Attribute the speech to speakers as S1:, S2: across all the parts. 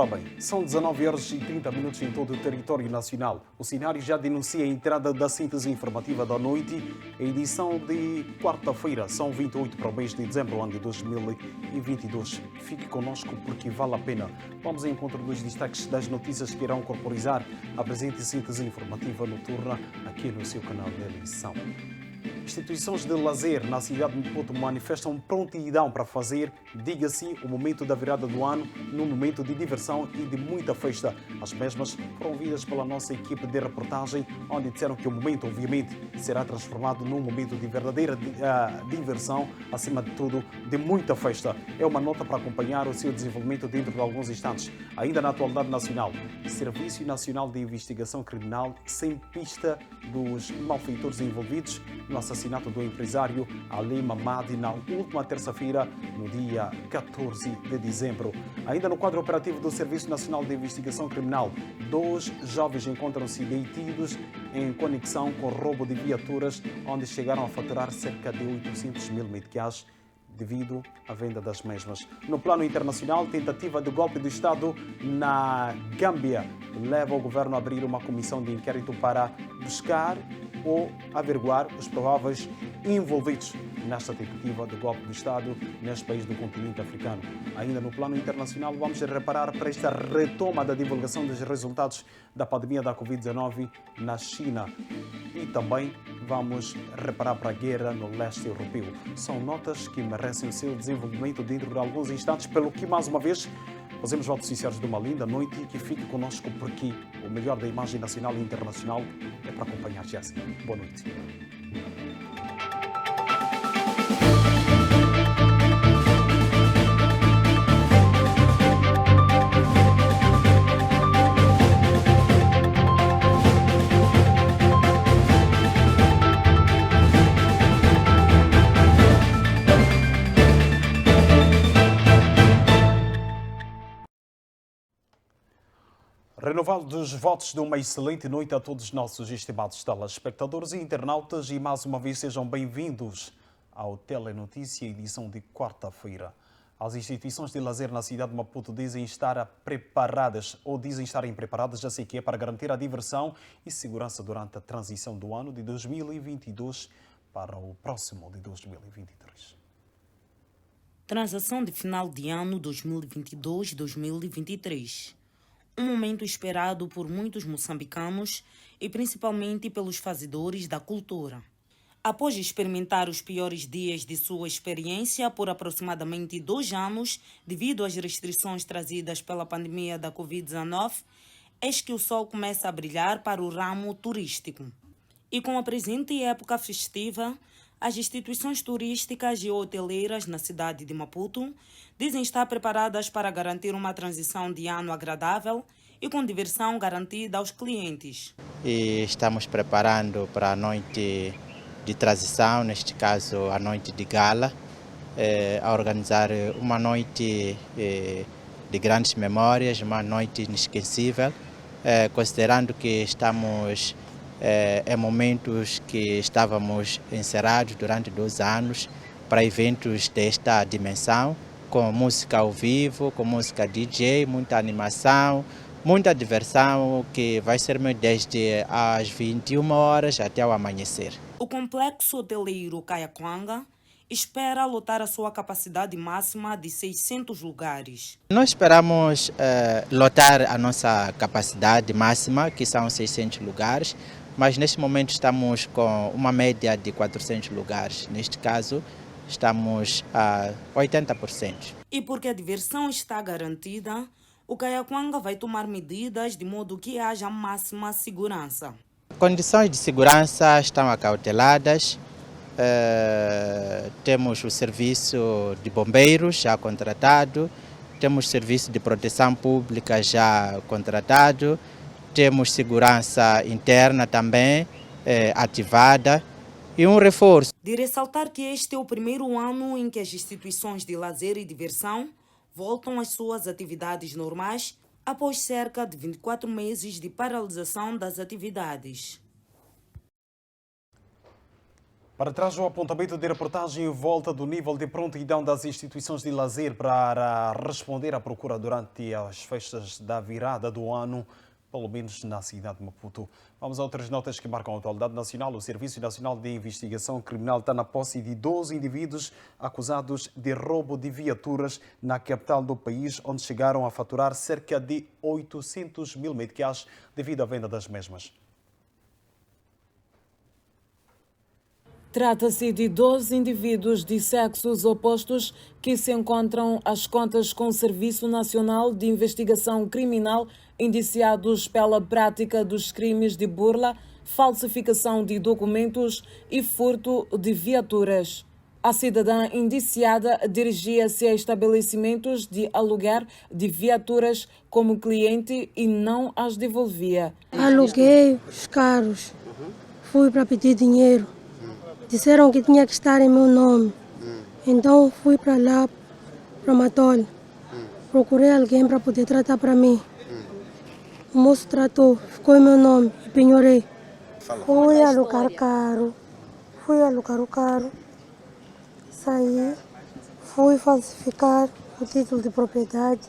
S1: Ora bem, são 19 horas e 30 minutos em todo o território nacional. O cenário já denuncia a entrada da síntese informativa da noite, a edição de quarta-feira. São 28 para o mês de dezembro, ano de 2022. Fique connosco porque vale a pena. Vamos ao encontro dos destaques das notícias que irão corporizar a presente síntese informativa noturna aqui no seu canal de eleição. Instituições de lazer na cidade de Maputo manifestam prontidão para fazer, diga-se, o momento da virada do ano num momento de diversão e de muita festa. As mesmas foram ouvidas pela nossa equipe de reportagem, onde disseram que o momento, obviamente, será transformado num momento de verdadeira diversão, acima de tudo, de muita festa. É uma nota para acompanhar o seu desenvolvimento dentro de alguns instantes. Ainda na atualidade nacional, Serviço Nacional de Investigação Criminal sem pista dos malfeitores envolvidos no assassinato do empresário Ali Mamadi na última terça-feira, no dia 14 de dezembro. Ainda no quadro operativo do Serviço Nacional de Investigação Criminal, 2 jovens encontram-se detidos em conexão com roubo de viaturas, onde chegaram a faturar cerca de 800 mil meticais devido à venda das mesmas. No plano internacional, tentativa de golpe do Estado na Gâmbia leva o governo a abrir uma comissão de inquérito para buscar ou averiguar os prováveis envolvidos nesta tentativa de golpe do Estado neste país do continente africano. Ainda no plano internacional, vamos reparar para esta retoma da divulgação dos resultados da pandemia da Covid-19 na China. E também vamos reparar para a guerra no leste europeu. São notas que merecem o seu desenvolvimento dentro de alguns instantes, pelo que, mais uma vez, fazemos votos sinceros de uma linda noite e que fique conosco porque o melhor da imagem nacional e internacional é para acompanhar Jéssica. Boa noite. Renovados os votos de uma excelente noite a todos os nossos estimados telespectadores e internautas e mais uma vez sejam bem-vindos ao Telenotícia, edição de quarta-feira. As instituições de lazer na cidade de Maputo dizem estarem preparadas já sei que é, para garantir a diversão e segurança durante a transição do ano de 2022 para o próximo de 2023.
S2: Transação de final de ano 2022-2023. Um momento esperado por muitos moçambicanos e principalmente pelos fazedores da cultura. Após experimentar os piores dias de sua experiência por aproximadamente 2 anos, devido às restrições trazidas pela pandemia da Covid-19, eis que o sol começa a brilhar para o ramo turístico. E com a presente época festiva, as instituições turísticas e hoteleiras na cidade de Maputo dizem estar preparadas para garantir uma transição de ano agradável e com diversão garantida aos clientes.
S3: E estamos preparando para a noite de transição, neste caso a noite de gala, a organizar uma noite de grandes memórias, uma noite inesquecível, considerando que estamos em momentos que estávamos encerrados durante 2 anos para eventos desta dimensão, com música ao vivo, com música DJ, muita animação, muita diversão, que vai ser desde as 21 horas até o amanhecer.
S2: O complexo hoteleiro Kayakwanga espera lotar a sua capacidade máxima de 600 lugares.
S3: Nós esperamos lotar a nossa capacidade máxima, que são 600 lugares, mas neste momento estamos com uma média de 400 lugares. Neste caso, estamos a 80%.
S2: E porque a diversão está garantida, o Kayakwanga vai tomar medidas de modo que haja máxima segurança.
S3: Condições de segurança estão acauteladas. Temos o serviço de bombeiros já contratado, temos serviço de proteção pública já contratado, temos segurança interna também ativada e um reforço.
S2: De ressaltar que este é o primeiro ano em que as instituições de lazer e diversão voltam às suas atividades normais após cerca de 24 meses de paralisação das atividades.
S1: Para trás o apontamento de reportagem em volta do nível de prontidão das instituições de lazer para responder à procura durante as festas da virada do ano, pelo menos na cidade de Maputo. Vamos a outras notas que marcam a atualidade nacional. O Serviço Nacional de Investigação Criminal está na posse de 12 indivíduos acusados de roubo de viaturas na capital do país, onde chegaram a faturar cerca de 800 mil meticais devido à venda das mesmas.
S4: Trata-se de 12 indivíduos de sexos opostos que se encontram às contas com o Serviço Nacional de Investigação Criminal, indiciados pela prática dos crimes de burla, falsificação de documentos e furto de viaturas. A cidadã indiciada dirigia-se a estabelecimentos de aluguer de viaturas como cliente e não as devolvia.
S5: Aluguei os carros, fui para pedir dinheiro. Disseram que tinha que estar em meu nome. Então fui para lá, para Matol. Procurei alguém para poder tratar para mim. O moço tratou, ficou em meu nome e penhorei. Fui alugar o carro. Saí, fui falsificar o título de propriedade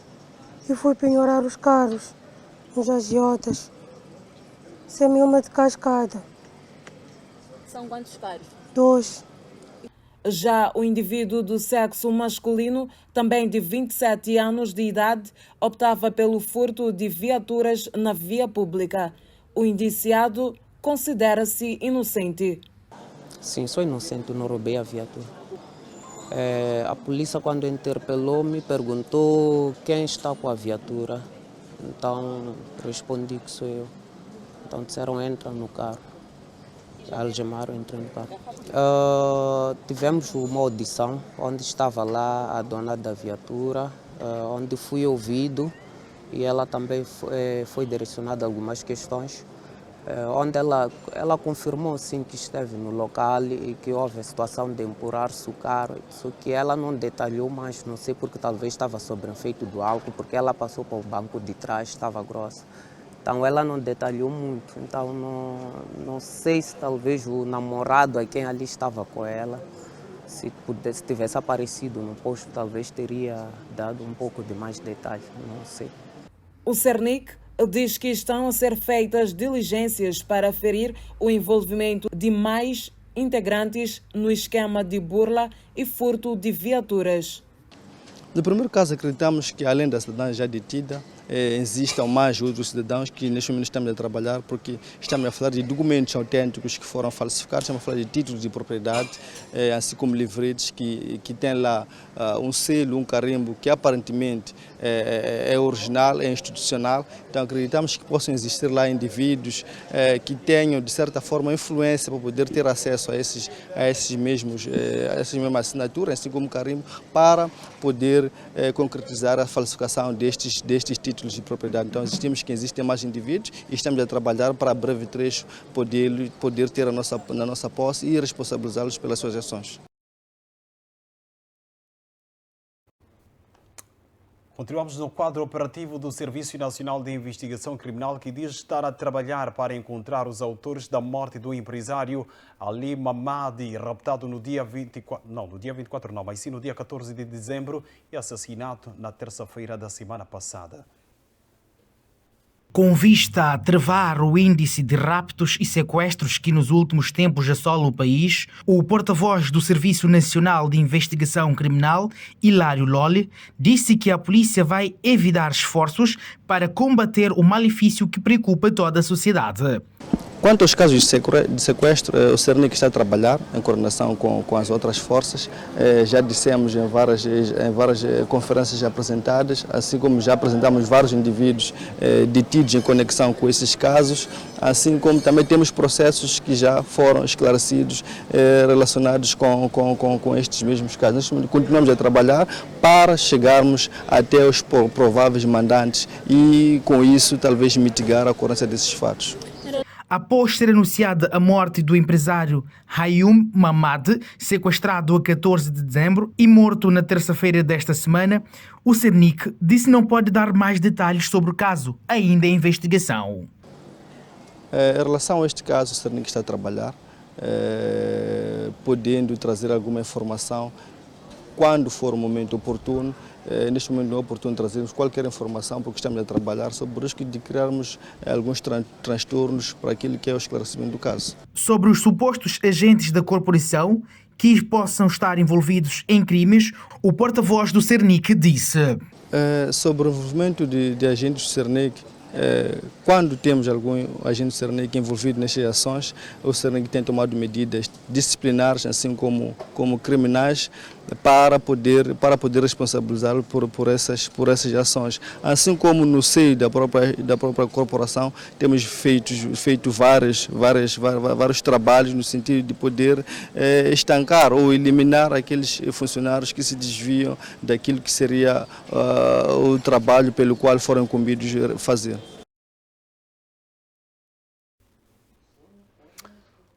S5: e fui penhorar os carros nos agiotas. 100 mil de cascada.
S4: São quantos carros?
S5: 2.
S4: Já o indivíduo do sexo masculino, também de 27 anos de idade, optava pelo furto de viaturas na via pública. O indiciado considera-se inocente.
S6: Sim, sou inocente, não roubei a viatura. A polícia, quando interpelou, me perguntou quem está com a viatura. Então, respondi que sou eu. Então, disseram, entra no carro. Algemaram, entrei no carro. Tivemos uma audição onde estava lá a dona da viatura, onde fui ouvido e ela também foi direcionada a algumas questões, onde ela confirmou sim que esteve no local e que houve a situação de empurrar-se o carro, só que ela não detalhou mais, não sei porque talvez estava sob efeito do álcool, porque ela passou para o banco de trás, estava grossa. Então ela não detalhou muito, então não sei se talvez o namorado a quem ali estava com ela, se tivesse aparecido no posto, talvez teria dado um pouco de mais detalhes, não sei.
S4: O Cernic diz que estão a ser feitas diligências para aferir o envolvimento de mais integrantes no esquema de burla e furto de viaturas.
S7: No primeiro caso, acreditamos que, além da cidadã já detida, existam mais outros cidadãos que neste momento estamos a trabalhar, porque estamos a falar de documentos autênticos que foram falsificados, estamos a falar de títulos de propriedade, assim como livretes que têm lá um selo, um carimbo que aparentemente é original, é institucional. Então acreditamos que possam existir lá indivíduos que tenham, de certa forma, influência para poder ter acesso a essas mesmas assinaturas, assim como carimbo, para poder concretizar a falsificação destes títulos de propriedade. Então, existimos que existem mais indivíduos e estamos a trabalhar para, a breve trecho, poder ter na nossa posse e responsabilizá-los pelas suas ações.
S1: Continuamos no quadro operativo do Serviço Nacional de Investigação Criminal, que diz estar a trabalhar para encontrar os autores da morte do empresário Ali Mamadi, raptado no dia 14 de dezembro e assassinado na terça-feira da semana passada.
S8: Com vista a travar o índice de raptos e sequestros que nos últimos tempos assola o país, o porta-voz do Serviço Nacional de Investigação Criminal, Hilário Lolli, disse que a polícia vai evitar esforços para combater o malefício que preocupa toda a sociedade.
S7: Quanto aos casos de sequestro, o Cernic está a trabalhar em coordenação com as outras forças. Já dissemos em várias conferências apresentadas, assim como já apresentamos vários indivíduos detidos em conexão com esses casos, assim como também temos processos que já foram esclarecidos relacionados com estes mesmos casos. Nós continuamos a trabalhar para chegarmos até os prováveis mandantes e, com isso, talvez mitigar a ocorrência desses fatos.
S8: Após ser anunciada a morte do empresário Hayum Mamadi, sequestrado a 14 de dezembro e morto na terça-feira desta semana, o Cernic disse que não pode dar mais detalhes sobre o caso, ainda em investigação.
S7: Em relação a este caso, o Cernic está a trabalhar podendo trazer alguma informação quando for o momento oportuno. Neste momento não é oportuno trazermos qualquer informação porque estamos a trabalhar sobre o risco de criarmos alguns transtornos para aquilo que é o esclarecimento do caso.
S8: Sobre os supostos agentes da corporação que possam estar envolvidos em crimes, o porta-voz do Cernic disse:
S7: sobre o envolvimento de agentes do Cernic, quando temos algum agente do Cernic envolvido nestas ações, o Cernic tem tomado medidas disciplinares, assim como criminais, para poder responsabilizá-lo por essas ações. Assim como no seio da própria corporação, temos feito vários trabalhos no sentido de poder estancar ou eliminar aqueles funcionários que se desviam daquilo que seria o trabalho pelo qual foram incumbidos fazer.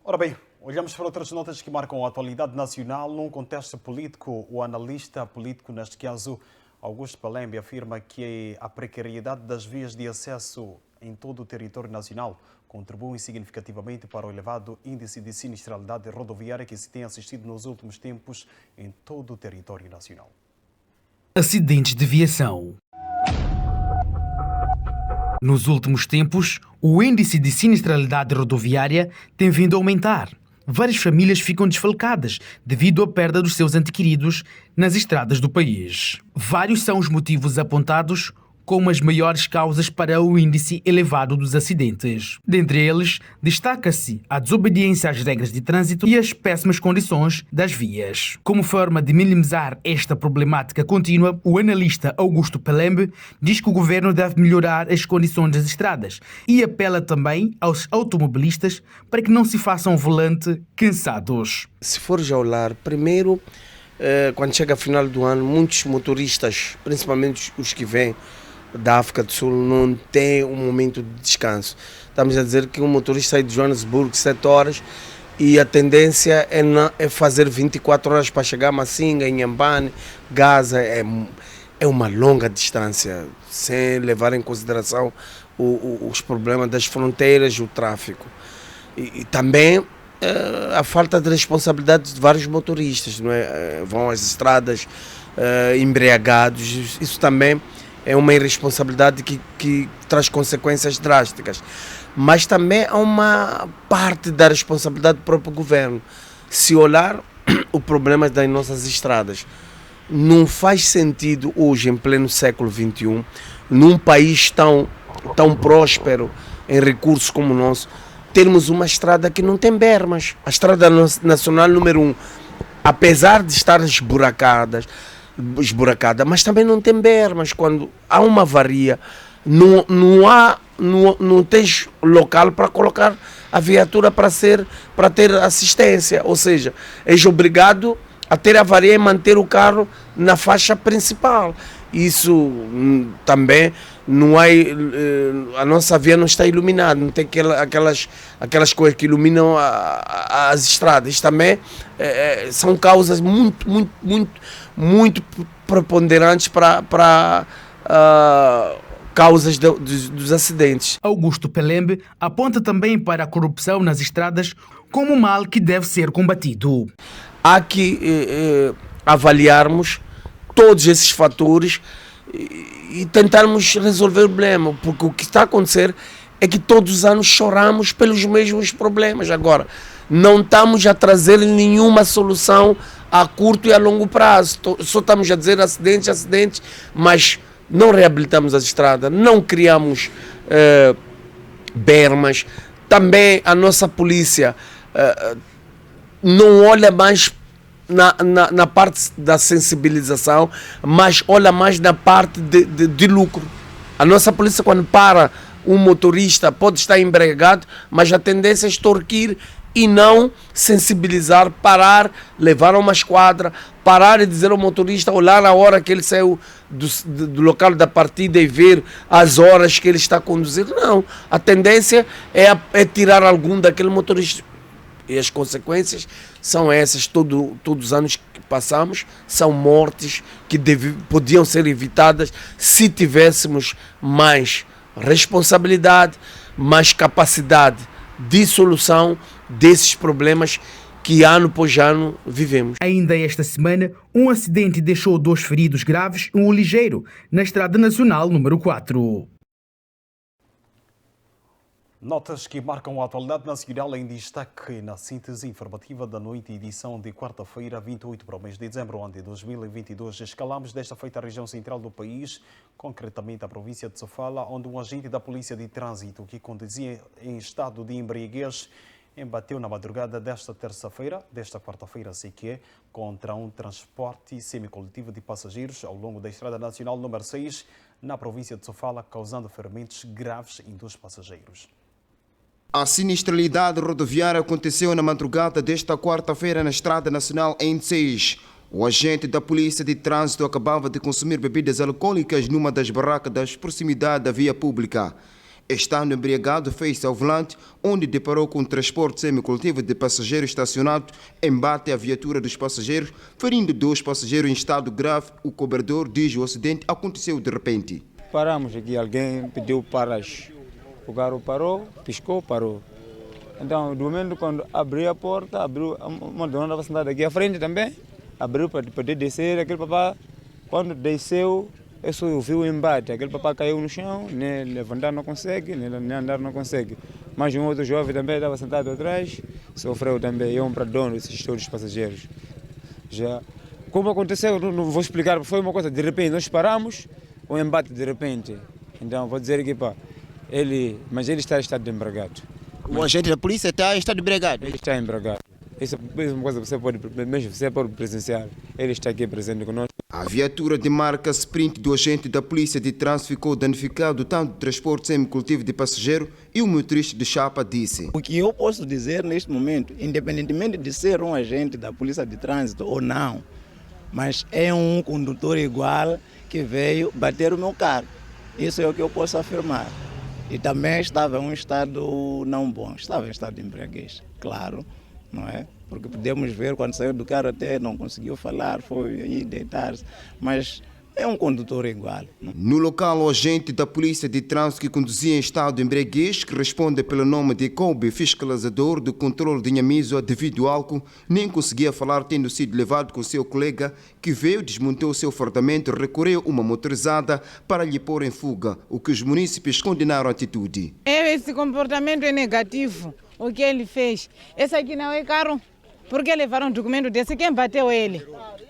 S1: Ora bem, olhamos para outras notas que marcam a atualidade nacional. Num contexto político, o analista político, neste caso Augusto Palembe, afirma que a precariedade das vias de acesso em todo o território nacional contribui significativamente para o elevado índice de sinistralidade rodoviária que se tem assistido nos últimos tempos em todo o território nacional.
S8: Acidentes de viação. Nos últimos tempos, o índice de sinistralidade rodoviária tem vindo a aumentar. Várias famílias ficam desfalcadas devido à perda dos seus entes queridos nas estradas do país. Vários são os motivos apontados como as maiores causas para o índice elevado dos acidentes. Dentre eles, destaca-se a desobediência às regras de trânsito e as péssimas condições das vias. Como forma de minimizar esta problemática contínua, o analista Augusto Palembe diz que o governo deve melhorar as condições das estradas e apela também aos automobilistas para que não se façam ao volante cansados.
S9: Se for já olhar, primeiro, quando chega a final do ano, muitos motoristas, principalmente os que vêm da África do Sul, não tem um momento de descanso. Estamos a dizer que um motorista sai de Joanesburgo 7 horas e a tendência é fazer 24 horas para chegar a Massinga, Inhambane, Gaza. É uma longa distância, sem levar em consideração os problemas das fronteiras e o tráfico. E também a falta de responsabilidade de vários motoristas, não é? Vão às estradas embriagados. Isso também é uma irresponsabilidade que traz consequências drásticas. Mas também há uma parte da responsabilidade do próprio governo. Se olhar o problema das nossas estradas, não faz sentido hoje, em pleno século XXI, num país tão próspero em recursos como o nosso, termos uma estrada que não tem bermas. A estrada nacional número 1, apesar de estar esburacada, mas também não tem bermas. Quando há uma avaria, não tens local para colocar a viatura para ter assistência, ou seja, és obrigado a ter avaria e manter o carro na faixa principal. Isso também não é, a nossa via não está iluminada, não tem aquelas coisas que iluminam as estradas. Isso também são causas muito preponderantes para causas dos acidentes.
S8: Augusto Palembe aponta também para a corrupção nas estradas como um mal que deve ser combatido.
S9: Há que avaliarmos todos esses fatores e tentarmos resolver o problema, porque o que está a acontecer é que todos os anos choramos pelos mesmos problemas. Agora, não estamos a trazer nenhuma solução a curto e a longo prazo. Só estamos a dizer acidentes, mas não reabilitamos as estradas, não criamos bermas. Também a nossa polícia não olha mais na parte da sensibilização, mas olha mais na parte de lucro. A nossa polícia, quando para um motorista, pode estar embriagado, mas a tendência é extorquir e não sensibilizar, parar, levar a uma esquadra, parar e dizer ao motorista, olhar a hora que ele saiu do local da partida e ver as horas que ele está a conduzir. Não, a tendência é tirar algum daquele motorista. E as consequências são essas, todos os anos que passamos, são mortes que podiam ser evitadas se tivéssemos mais responsabilidade, mais capacidade de solução desses problemas que ano após ano vivemos.
S8: Ainda esta semana, um acidente deixou 2 feridos graves e um ligeiro na Estrada Nacional número 4.
S1: Notas que marcam a atualidade nacional em destaque na síntese informativa da noite, edição de quarta-feira, 28 para o mês de dezembro de 2022. Escalamos desta feita a região central do país, concretamente a província de Sofala, onde um agente da Polícia de Trânsito que conduzia em estado de embriaguez embateu na madrugada desta terça-feira, desta quarta-feira, contra um transporte semicoletivo de passageiros ao longo da Estrada Nacional número 6, na província de Sofala, causando ferimentos graves em 2 passageiros.
S10: A sinistralidade rodoviária aconteceu na madrugada desta quarta-feira na Estrada Nacional N6. O agente da Polícia de Trânsito acabava de consumir bebidas alcoólicas numa das barracas das proximidades da via pública. Estando embriagado, fez-se ao volante, onde deparou com um transporte semicoletivo de passageiros estacionado, embate a viatura dos passageiros, ferindo 2 passageiros em estado grave. O cobrador diz que o acidente aconteceu de repente.
S11: Paramos aqui, alguém pediu paras. O carro parou, piscou, parou. Então, do momento quando abri a porta, abriu, uma dona estava sentada aqui à frente também, abriu para poder descer, aquele papá, quando desceu, eu só ouvi o embate, aquele papá caiu no chão, nem levantar não consegue, nem andar não consegue. Mas um outro jovem também estava sentado atrás, sofreu também, um para dono desses todos passageiros. Já, como aconteceu, não vou explicar, foi uma coisa, de repente nós paramos, um embate de repente. Então, vou dizer que mas ele está em estado de embriagado.
S10: O agente da polícia está em estado de embriagado?
S11: Ele está embriagado. Isso é uma coisa que você pode presenciar. Ele está aqui presente conosco.
S10: A viatura de marca Sprint do agente da Polícia de Trânsito ficou danificado tanto do transporte semicoletivo de passageiro e o motorista de chapa disse.
S12: O que eu posso dizer neste momento, independentemente de ser um agente da Polícia de Trânsito ou não, mas é um condutor igual que veio bater o meu carro. Isso é o que eu posso afirmar. E também estava em um estado não bom, estava em estado de embriaguez, claro, não é? Porque podemos ver quando saiu do carro até não conseguiu falar, foi aí deitar-se, mas é um condutor igual.
S10: No local, o agente da Polícia de Trânsito que conduzia em estado de embriaguez, que responde pelo nome de Kobe, fiscalizador do controle de Nhamiso devido ao álcool, nem conseguia falar, tendo sido levado com seu colega, que veio, desmontou seu fardamento e recorreu uma motorizada para lhe pôr em fuga, o que os munícipes condenaram a atitude.
S13: Esse comportamento é negativo, o que ele fez. Esse aqui não é carro. Por que levaram um documento desse? Quem bateu ele?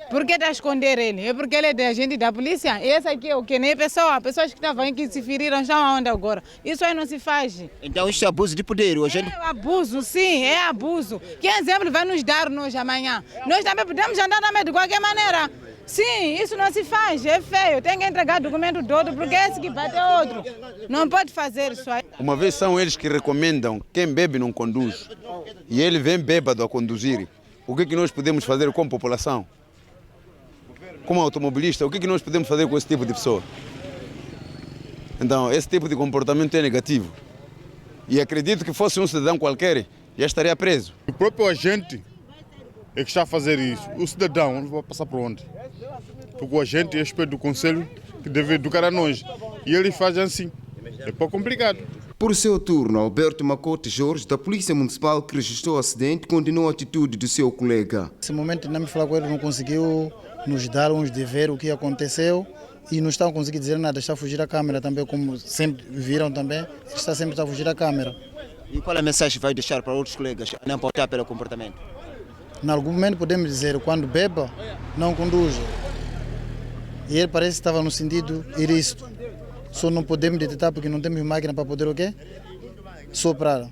S13: Por que está a esconder ele? É porque ele é agente da polícia? E esse aqui é o que? Nem pessoas que estavam aqui se feriram, estão aonde agora? Isso aí não se faz.
S10: Então isso é abuso de poder? O agente...
S13: É abuso, sim, é abuso. Que exemplo vai nos dar nós amanhã? Nós também podemos andar também de qualquer maneira. Sim, isso não se faz, é feio. Tem que entregar documento todo, porque esse que bateu outro. Não pode fazer isso aí.
S14: Uma vez são eles que recomendam quem bebe não conduz. E ele vem bêbado a conduzir. O que nós podemos fazer como população? Como automobilista, o que nós podemos fazer com esse tipo de pessoa? Então, esse tipo de comportamento é negativo. E acredito que fosse um cidadão qualquer, já estaria preso.
S15: O próprio agente é que está a fazer isso. O cidadão não vai passar por onde? Porque o agente é espelho do conselho que deve educar a nós. E ele faz assim. É pouco complicado.
S10: Por seu turno, Alberto Macote Jorge, da Polícia Municipal, que registrou o acidente, condenou a atitude do seu colega.
S16: Nesse momento, não me falar com ele, não conseguiu nos dar uns dever o que aconteceu e não estão conseguindo dizer nada, está a fugir da câmera também, como sempre viram também, ele está sempre a fugir da câmera.
S10: E qual é a mensagem que vai deixar para outros colegas a não pautar pelo comportamento?
S16: Em algum momento podemos dizer, quando beba, não conduza. E ele parece que estava no sentido ilícito. Só não podemos detectar porque não temos máquina para poder o quê? Soprar.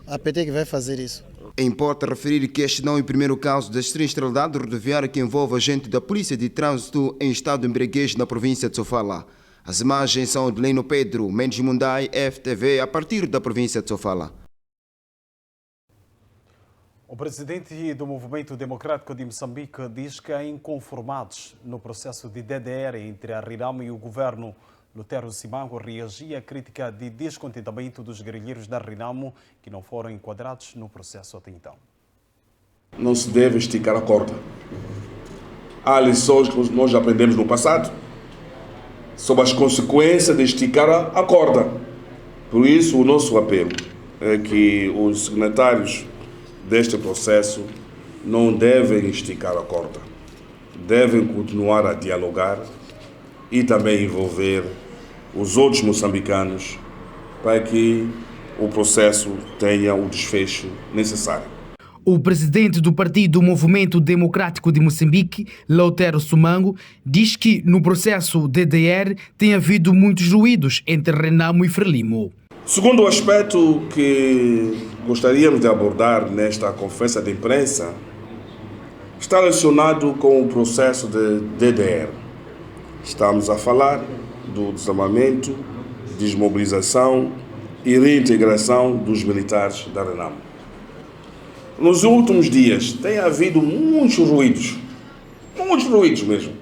S16: A PT que vai fazer isso.
S10: Importa referir que este não é o primeiro caso de sinistralidade rodoviária que envolve agente da Polícia de Trânsito em estado de embriaguez na província de Sofala. As imagens são de Leno Pedro, Mendes Mundai, FTV, a partir da província de Sofala.
S1: O presidente do Movimento Democrático de Moçambique diz que há inconformados no processo de DDR entre a Renamo e o governo. Lutero Simango reagia à crítica de descontentamento dos guerrilheiros da Renamo que não foram enquadrados no processo até então.
S17: Não se deve esticar a corda. Há lições que nós aprendemos no passado sobre as consequências de esticar a corda. Por isso, o nosso apelo é que os signatários deste processo não devem esticar a corda. Devem continuar a dialogar e também envolver os outros moçambicanos para que o processo tenha o desfecho necessário.
S8: O presidente do Partido Movimento Democrático de Moçambique, Lautero Sumango, diz que no processo DDR tem havido muitos ruídos entre Renamo e Frelimo.
S17: Segundo aspecto que gostaríamos de abordar nesta conferência de imprensa está relacionado com o processo de DDR. Estamos a falar do desarmamento, desmobilização e reintegração dos militares da Renamo. Nos últimos dias tem havido muitos ruídos mesmo.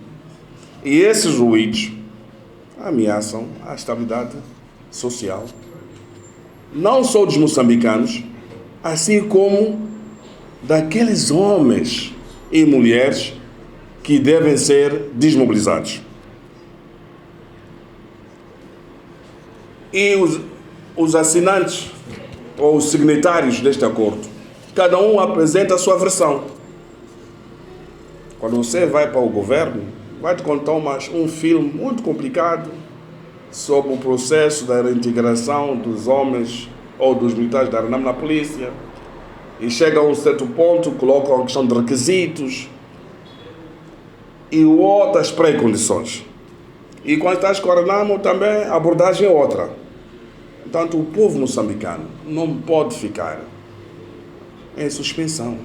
S17: E esses ruídos ameaçam a estabilidade social, não só dos moçambicanos, assim como daqueles homens e mulheres que devem ser desmobilizados. E os assinantes ou os signatários deste acordo, cada um apresenta a sua versão. Quando você vai para o governo, vai te contar um filme muito complicado sobre o processo da reintegração dos homens ou dos militares da Renamo na polícia. E chega a um certo ponto, colocam a questão de requisitos e outras pré-condições. E quando estás com a Renamo também a abordagem é outra. Portanto, o povo moçambicano não pode ficar em suspensão.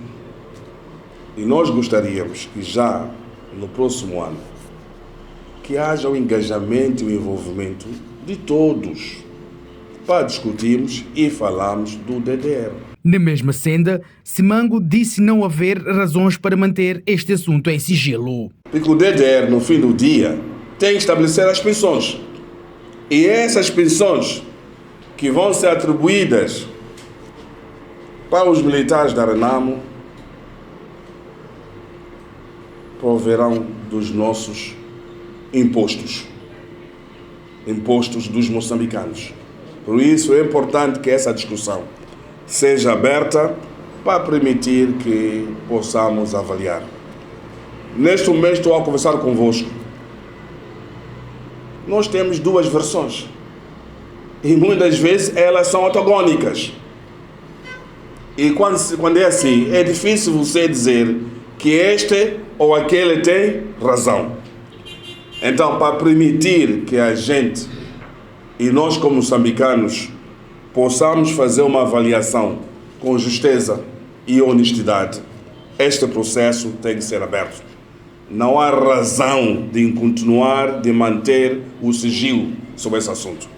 S17: E nós gostaríamos que já no próximo ano que haja o engajamento e o envolvimento de todos para discutirmos e falarmos do DDR.
S8: Na mesma senda, Simango disse não haver razões para manter este assunto em sigilo.
S17: Porque o DDR, no fim do dia, tem que estabelecer as pensões. E essas pensões que vão ser atribuídas para os militares da Renamo proverão dos nossos impostos dos moçambicanos. Por isso é importante que essa discussão seja aberta para permitir que possamos avaliar. Neste momento estou a conversar convosco. Nós temos duas versões e muitas vezes elas são antagônicas. E quando é assim, é difícil você dizer que este ou aquele tem razão. Então, para permitir que a gente e nós como moçambicanos possamos fazer uma avaliação com justeza e honestidade, este processo tem que ser aberto. Não há razão de continuar, de manter o sigilo sobre esse assunto.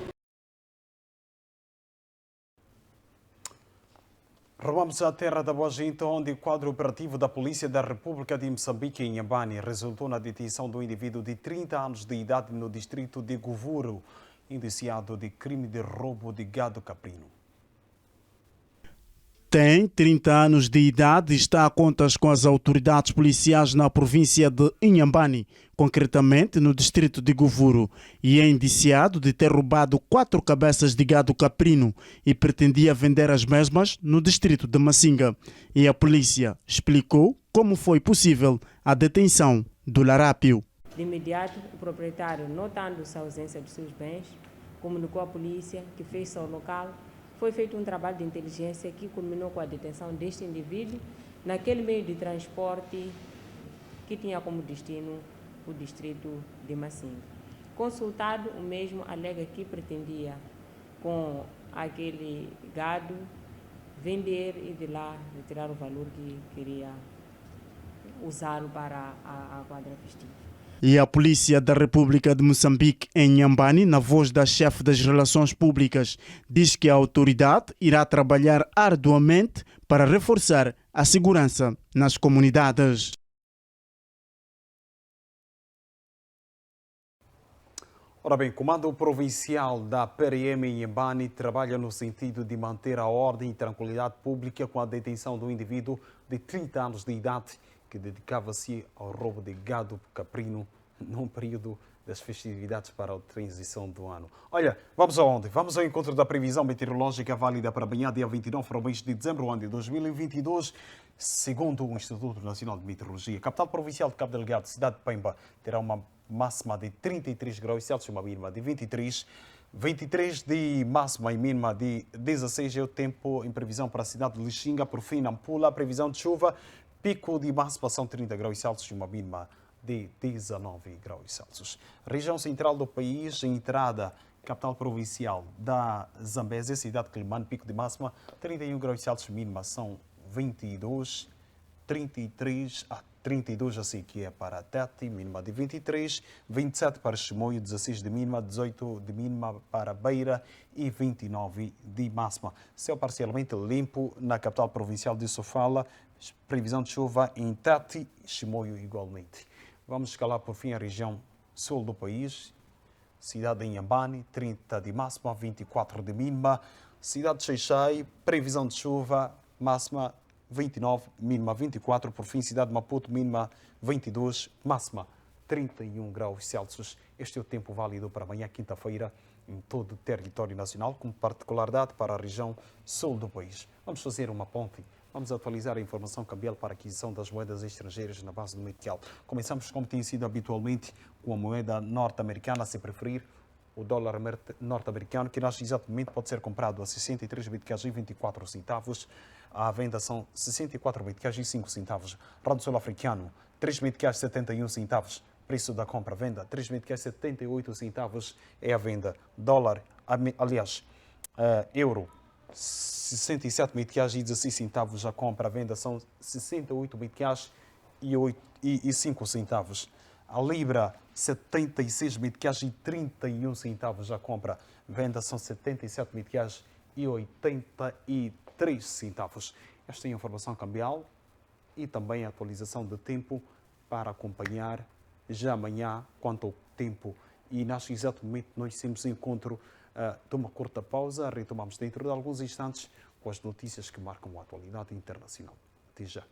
S1: Vamos à terra da Boa-Gente, onde o quadro operativo da Polícia da República de Moçambique, em Inhambane, resultou na detenção de um indivíduo de 30 anos de idade no distrito de Govuro, indiciado de crime de roubo de gado caprino.
S18: Tem 30 anos de idade e está a contas com as autoridades policiais na província de Inhambane, concretamente no distrito de Govuro, e é indiciado de ter roubado 4 cabeças de gado caprino e pretendia vender as mesmas no distrito de Massinga. E a polícia explicou como foi possível a detenção do larápio.
S19: De imediato, o proprietário, notando-se a ausência dos seus bens, comunicou à polícia, que fez-se ao local. Foi feito um trabalho de inteligência que culminou com a detenção deste indivíduo naquele meio de transporte que tinha como destino o distrito de Massinga. Consultado, o mesmo alega que pretendia, com aquele gado, vender e de lá retirar o valor que queria usá-lo para a quadra festiva.
S18: E a Polícia da República de Moçambique, em Inhambane, na voz da chefe das Relações Públicas, diz que a autoridade irá trabalhar arduamente para reforçar a segurança nas comunidades.
S1: Ora bem, o Comando Provincial da PRM em Inhambane trabalha no sentido de manter a ordem e tranquilidade pública com a detenção de um indivíduo de 30 anos de idade que dedicava-se ao roubo de gado caprino num período das festividades para a transição do ano. Olha, vamos aonde? Vamos ao encontro da previsão meteorológica válida para amanhã, dia 29 para o mês de dezembro, ano de 2022, segundo o Instituto Nacional de Meteorologia. Capital Provincial de Cabo Delgado, cidade de Pemba, terá uma máxima de 33 graus Celsius, uma mínima de 23 de máxima e mínima de 16 é o tempo em previsão para a cidade de Lixinga. Por fim, Nampula, a previsão de chuva, pico de máxima são 30 graus Celsius e uma mínima de 19 graus Celsius. Região central do país, entrada capital provincial da Zambésia, cidade de Quelimane, pico de máxima 31 graus Celsius, mínima são 22, 33 a 32 assim que é para Tete, mínima de 23, 27 para Chimoio, 16 de mínima, 18 de mínima para Beira e 29 de máxima. Céu parcialmente limpo na capital provincial de Sofala, previsão de chuva em Tete e Chimoio igualmente. Vamos escalar por fim a região sul do país, cidade de Inhambane, 30 de máxima, 24 de mínima, cidade de Xai-Xai, previsão de chuva, máxima 29, mínima 24, por fim, cidade de Maputo, mínima 22, máxima 31 graus Celsius. Este é o tempo válido para amanhã, quinta-feira, em todo o território nacional, com particularidade para a região sul do país. Vamos fazer uma ponte. Vamos atualizar a informação cambial para a aquisição das moedas estrangeiras na base do metical. Começamos, como tem sido habitualmente, com a moeda norte-americana, se preferir, o dólar norte-americano, que neste exato momento pode ser comprado a 63 meticais e 24 centavos. À venda são 64 meticais e 5 centavos. Rando sul-africano, 3 meticais e 71 centavos. Preço da compra-venda, 3 meticais e 78 centavos é a venda. Dólar, aliás, euro, 67 meticais e 16 centavos a compra, a venda são 68 meticais e 5 centavos. A libra, 76 meticais e 31 centavos a compra, venda são 77 meticais e 83 centavos. Esta é a informação cambial e também a atualização de tempo para acompanhar já amanhã quanto ao tempo. E neste exato momento nós temos encontro de uma curta pausa, retomamos dentro de alguns instantes com as notícias que marcam a atualidade internacional. Até já.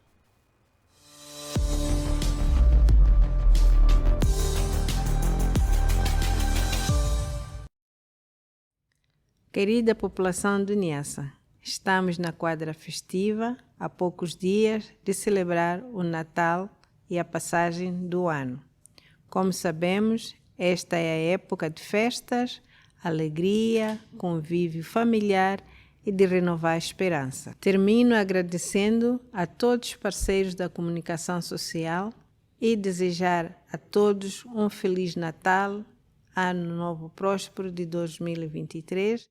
S20: Querida população do Niassa, estamos na quadra festiva, há poucos dias de celebrar o Natal e a passagem do ano. Como sabemos, esta é a época de festas, alegria, convívio familiar e de renovar a esperança. Termino agradecendo a todos os parceiros da comunicação social e desejar a todos um Feliz Natal, Ano Novo Próspero de 2023.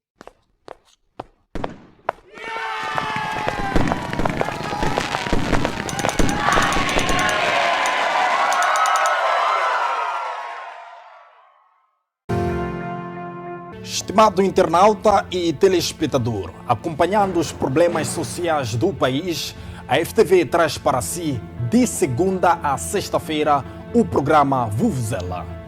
S21: Estimado internauta e telespectador, acompanhando os problemas sociais do país, a FTV traz para si, de segunda a sexta-feira, o programa Vuvuzela.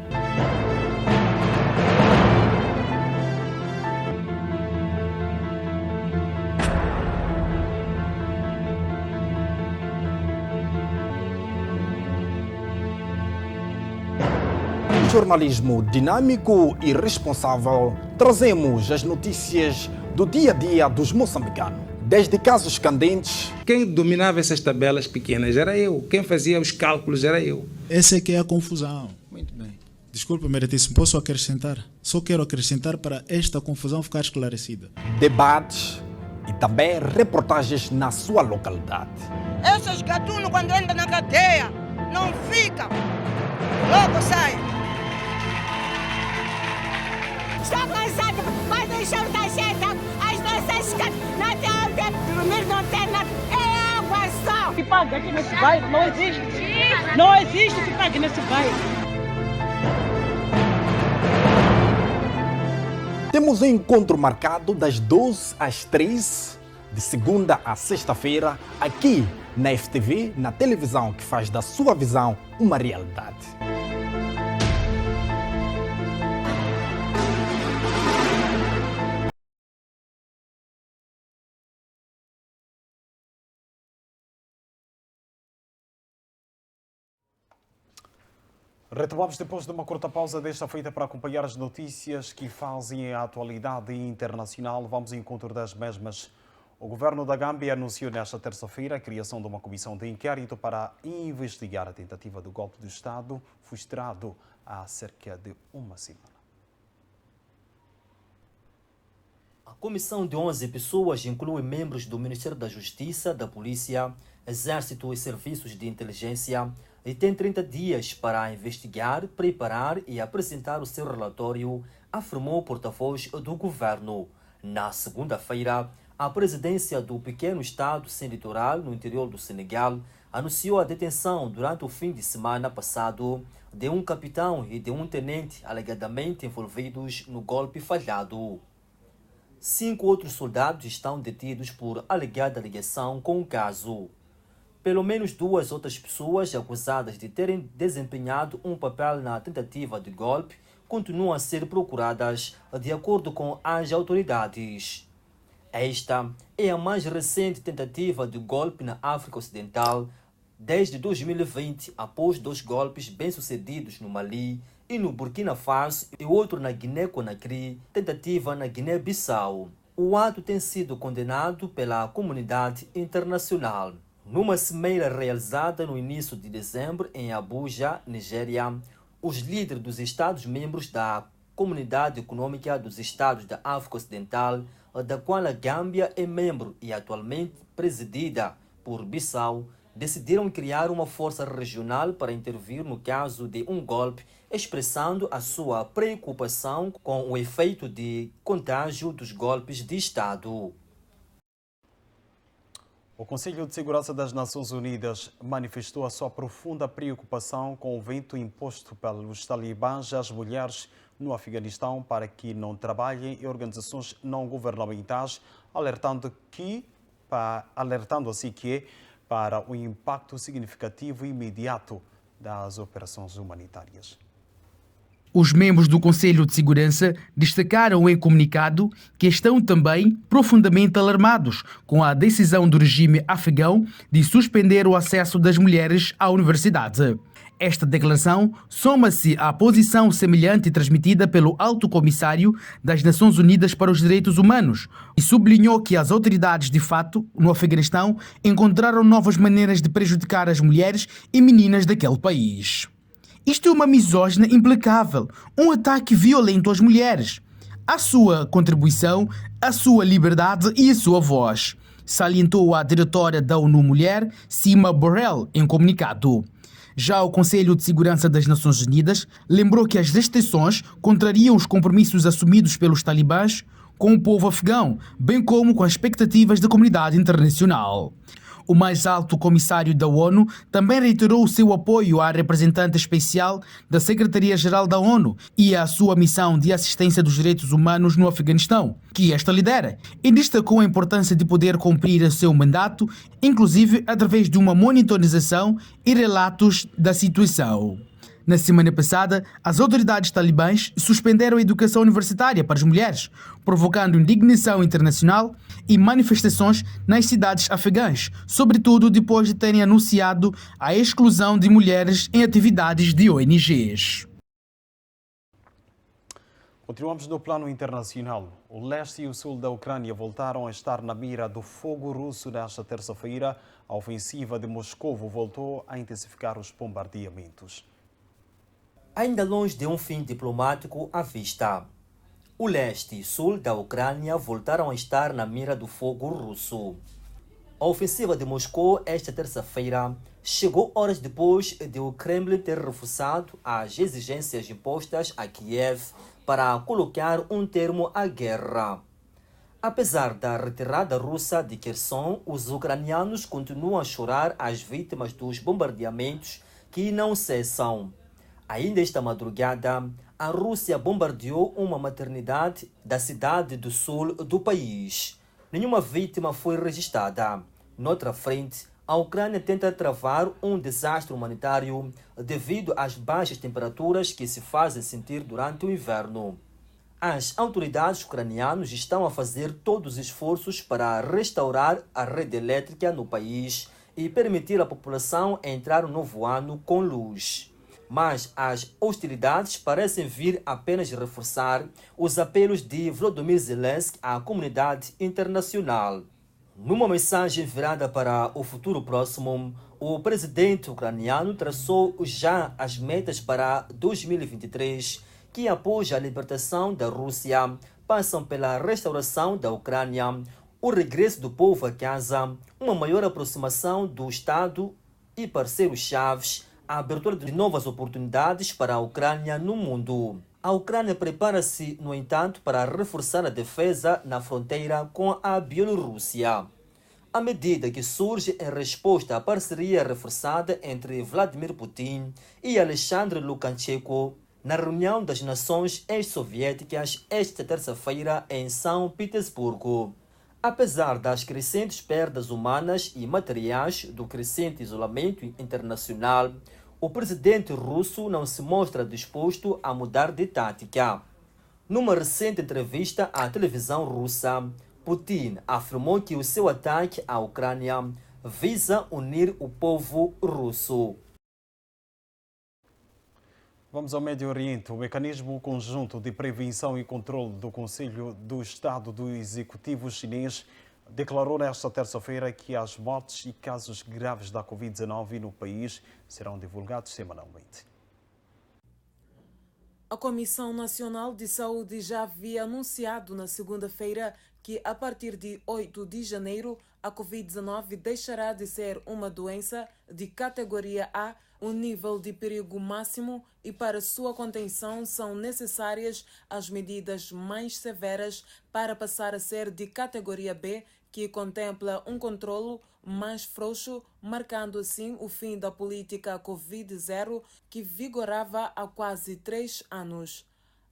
S21: Jornalismo dinâmico e responsável, trazemos as notícias do dia a dia dos moçambicanos. Desde casos candentes.
S22: Quem dominava essas tabelas pequenas era eu. Quem fazia os cálculos era eu.
S23: Essa é que é a confusão. Muito bem. Desculpa, meritíssimo, posso acrescentar? Só quero acrescentar para esta confusão ficar esclarecida.
S21: Debates e também reportagens na sua localidade.
S24: Esses gatunos, quando entram na cadeia, não ficam. Logo saem.
S25: Estou cansado, vai deixar da gente as nossas casas, não tem onde dormir, não tem nada, é água só.
S26: Se paga aqui nesse bairro, não existe. Não existe se paga nesse bairro.
S21: Temos um encontro marcado das 12 às 3, de segunda a sexta-feira, aqui na FTV, na televisão que faz da sua visão uma realidade.
S1: Retomamos depois de uma curta pausa desta feita para acompanhar as notícias que fazem a atualidade internacional. Vamos ao encontro das mesmas. O governo da Gâmbia anunciou nesta terça-feira a criação de uma comissão de inquérito para investigar a tentativa do golpe de Estado frustrado há cerca de uma semana.
S2: A comissão de 11 pessoas inclui membros do Ministério da Justiça, da Polícia, Exército e Serviços de Inteligência e tem 30 dias para investigar, preparar e apresentar o seu relatório, afirmou o porta-voz do governo. Na segunda-feira, a presidência do pequeno estado sem-litoral no interior do Senegal anunciou a detenção durante o fim de semana passado de um capitão e de um tenente alegadamente envolvidos no golpe falhado. 5 outros soldados estão detidos por alegada ligação com o caso. Pelo menos 2 outras pessoas acusadas de terem desempenhado um papel na tentativa de golpe continuam a ser procuradas, de acordo com as autoridades. Esta é a mais recente tentativa de golpe na África Ocidental desde 2020, após 2 golpes bem-sucedidos no Mali e no Burkina Faso e outro na Guiné-Conakry, tentativa na Guiné-Bissau. O ato tem sido condenado pela comunidade internacional. Numa cimeira realizada no início de dezembro em Abuja, Nigéria, os líderes dos Estados-membros da Comunidade Econômica dos Estados da África Ocidental, da qual a Gâmbia é membro e atualmente presidida por Bissau, decidiram criar uma força regional para intervir no caso de um golpe, expressando a sua preocupação com o efeito de contágio dos golpes de Estado.
S1: O Conselho de Segurança das Nações Unidas manifestou a sua profunda preocupação com o veto imposto pelos talibãs às mulheres no Afeganistão para que não trabalhem em organizações não governamentais, alertando assim que para o impacto significativo e imediato das operações humanitárias.
S8: Os membros do Conselho de Segurança destacaram em comunicado que estão também profundamente alarmados com a decisão do regime afegão de suspender o acesso das mulheres à universidade. Esta declaração soma-se à posição semelhante transmitida pelo Alto Comissário das Nações Unidas para os Direitos Humanos e sublinhou que as autoridades, de fato, no Afeganistão, encontraram novas maneiras de prejudicar as mulheres e meninas daquele país. Isto é uma misógina implacável, um ataque violento às mulheres. A sua contribuição, a sua liberdade e a sua voz, salientou a diretora da ONU Mulher, Sima Borrell, em comunicado. Já o Conselho de Segurança das Nações Unidas lembrou que as restrições contrariam os compromissos assumidos pelos talibãs com o povo afegão, bem como com as expectativas da comunidade internacional. O mais alto comissário da ONU também reiterou o seu apoio à representante especial da Secretaria-Geral da ONU e à sua missão de assistência dos direitos humanos no Afeganistão, que esta lidera, e destacou a importância de poder cumprir o seu mandato, inclusive através de uma monitorização e relatos da situação. Na semana passada, as autoridades talibãs suspenderam a educação universitária para as mulheres, provocando indignação internacional e manifestações nas cidades afegãs, sobretudo depois de terem anunciado a exclusão de mulheres em atividades de ONGs.
S1: Continuamos no plano internacional. O leste e o sul da Ucrânia voltaram a estar na mira do fogo russo nesta terça-feira. A ofensiva de Moscou voltou a intensificar os bombardeamentos.
S2: Ainda longe de um fim diplomático à vista, o leste e sul da Ucrânia voltaram a estar na mira do fogo russo. A ofensiva de Moscou esta terça-feira chegou horas depois de o Kremlin ter reforçado as exigências impostas a Kiev para colocar um termo à guerra. Apesar da retirada russa de Kherson, os ucranianos continuam a chorar as vítimas dos bombardeamentos que não cessam. Ainda esta madrugada, a Rússia bombardeou uma maternidade da cidade do sul do país. Nenhuma vítima foi registrada. Noutra frente, a Ucrânia tenta travar um desastre humanitário devido às baixas temperaturas que se fazem sentir durante o inverno. As autoridades ucranianas estão a fazer todos os esforços para restaurar a rede elétrica no país e permitir à população entrar no novo ano com luz. Mas as hostilidades parecem vir apenas reforçar os apelos de Volodymyr Zelensky à comunidade internacional. Numa mensagem virada para o futuro próximo, o presidente ucraniano traçou já as metas para 2023, que após a libertação da Rússia passam pela restauração da Ucrânia, o regresso do povo a casa, uma maior aproximação do Estado e parceiros-chave, a abertura de novas oportunidades para a Ucrânia no mundo. A Ucrânia prepara-se, no entanto, para reforçar a defesa na fronteira com a Bielorrússia. A medida que surge em resposta à parceria reforçada entre Vladimir Putin e Alexandre Lukashenko na reunião das nações ex-soviéticas esta terça-feira em São Petersburgo. Apesar das crescentes perdas humanas e materiais do crescente isolamento internacional, o presidente russo não se mostra disposto a mudar de tática. Numa recente entrevista à televisão russa, Putin afirmou que o seu ataque à Ucrânia visa unir o povo russo.
S1: Vamos ao Médio Oriente. O mecanismo conjunto de prevenção e controle do Conselho do Estado do Executivo chinês declarou nesta terça-feira que as mortes e casos graves da Covid-19 no país serão divulgados semanalmente.
S3: A Comissão Nacional de Saúde já havia anunciado na segunda-feira que, a partir de 8 de janeiro, a Covid-19 deixará de ser uma doença de categoria A, um nível de perigo máximo, e para sua contenção são necessárias as medidas mais severas para passar a ser de categoria B, que contempla um controlo mais frouxo, marcando assim o fim da política Covid-0 que vigorava há quase 3 anos.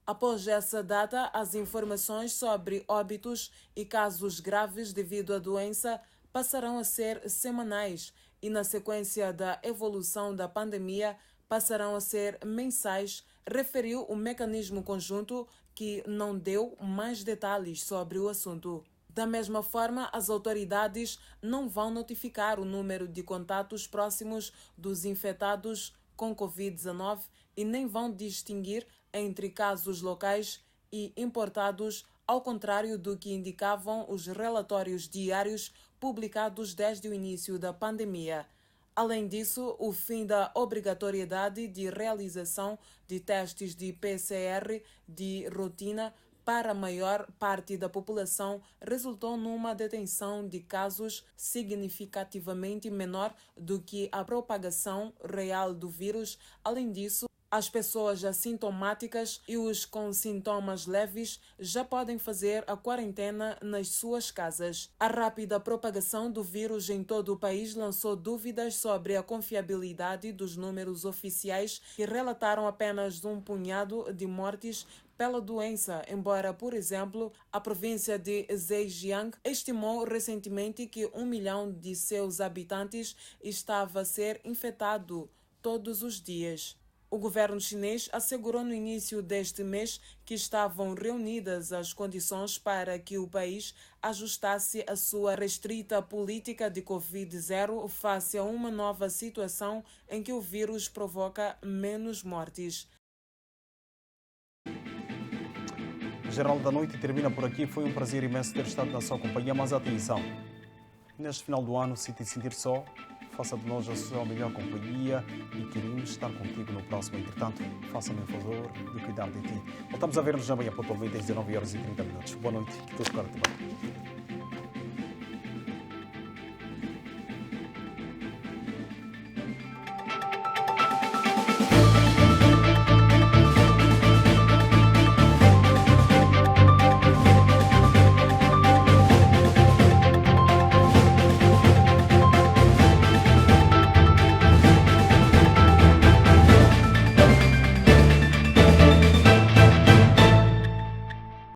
S3: Após essa data, as informações sobre óbitos e casos graves devido à doença passarão a ser semanais e, na sequência da evolução da pandemia, passarão a ser mensais, referiu o mecanismo conjunto, que não deu mais detalhes sobre o assunto. Da mesma forma, as autoridades não vão notificar o número de contatos próximos dos infectados com Covid-19 e nem vão distinguir entre casos locais e importados, ao contrário do que indicavam os relatórios diários publicados desde o início da pandemia. Além disso, o fim da obrigatoriedade de realização de testes de PCR de rotina para a maior parte da população resultou numa detenção de casos significativamente menor do que a propagação real do vírus. Além disso, as pessoas assintomáticas e os com sintomas leves já podem fazer a quarentena nas suas casas. A rápida propagação do vírus em todo o país lançou dúvidas sobre a confiabilidade dos números oficiais, que relataram apenas um punhado de mortes pela doença, embora, por exemplo, a província de Zhejiang estimou recentemente que 1 milhão de seus habitantes estava a ser infectado todos os dias. O governo chinês assegurou no início deste mês que estavam reunidas as condições para que o país ajustasse a sua restrita política de Covid-0 face a uma nova situação em que o vírus provoca menos mortes.
S1: O Jornal da Noite termina por aqui. Foi um prazer imenso ter estado na sua companhia, mas atenção, neste final do ano, se te sentir só, faça de nós a sua melhor companhia e queremos estar contigo no próximo. Entretanto, faça-me o favor de cuidar de ti. Voltamos a ver-nos amanhã pontualmente às 19h30. Boa noite, que tudo corra bem.